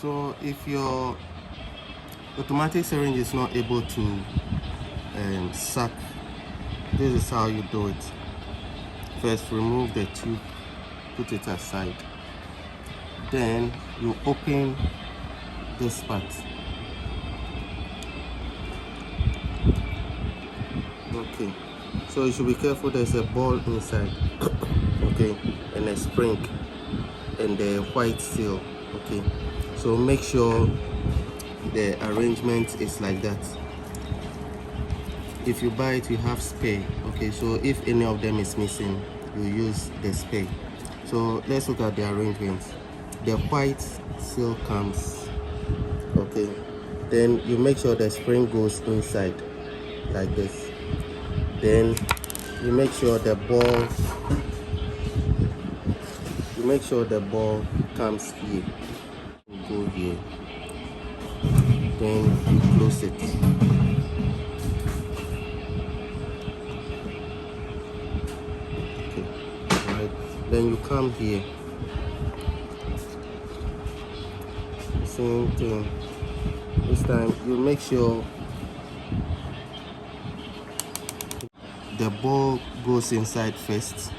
So if your automatic syringe is not able to suck, this is how you do it. First, remove the tube, put it aside. Then you open this part. Okay, so you should be careful. There's a ball inside. Okay, and a spring and the white seal. Okay, so make sure the arrangement is like that. If you buy it, you have spare. Okay, so if any of them is missing, you use the spare. So let's look at the arrangement. The white seal comes, okay, then you make sure the spring goes inside like this. Then you make sure the ball comes here. Go here, then you close it. Okay, right. Then you come here. Same thing. This time you make sure the ball goes inside first.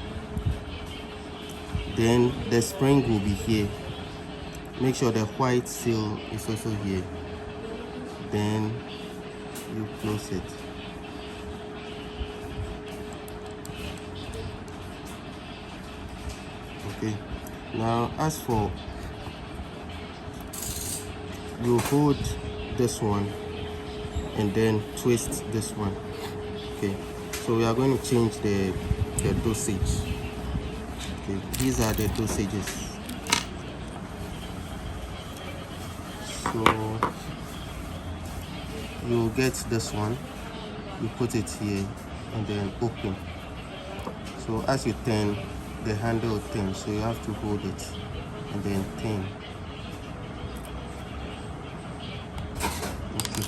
Then the spring will be here. Make sure the white seal is also here. Then you close it. Okay. Now, as for you hold this one and then twist this one. Okay. So we are going to change the dosage. Okay. These are the dosages. So you get this one, you put it here and then open. So as you turn, the handle will turn, so you have to hold it and then turn. Okay.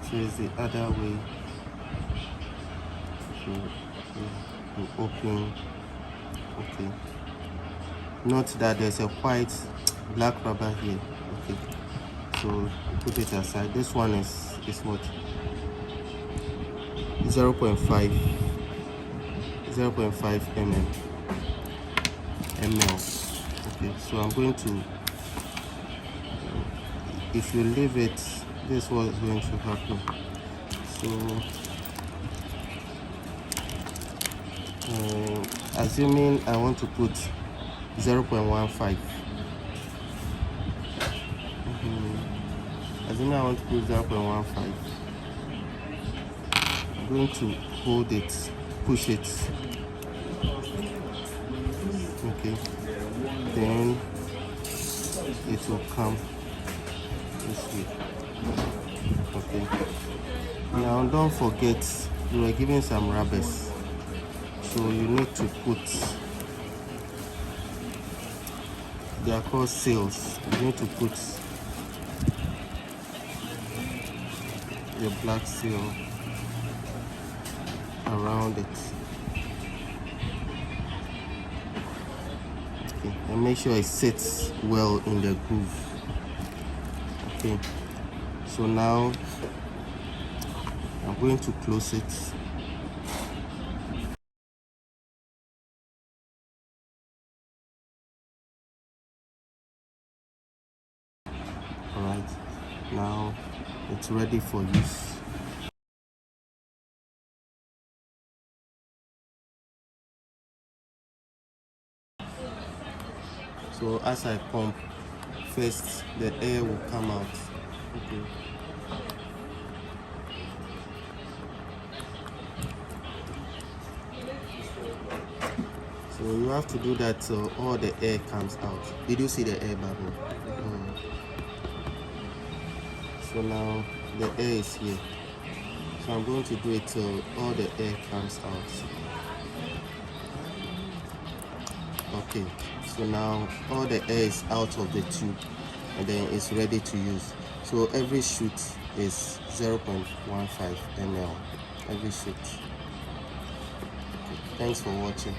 So it's the other way. So you open. Okay. Note that there's a white black rubber here. Okay. So you put it aside. This one is what? 0.5 ml. Okay, so I'm going to, if you leave it, this is what is going to happen. So assuming I want to put 0.15, assuming I want to put 0.15, I'm going to hold it, push it. Okay, then it will come this way. Okay, now don't forget you were given some rubbers, so you need to put, they are called seals. You need to put the black seal around it. Okay, and make sure it sits well in the groove. Okay, so now I'm going to close it. All right, now it's ready for use. So as I pump, first the air will come out. Okay. So you have to do that so all the air comes out. Did you see the air bubble? So now the air is here. So I'm going to do it till all the air comes out. Okay, so now all the air is out of the tube and then it's ready to use. So every shoot is 0.15 ml. Every shoot. Okay, thanks for watching.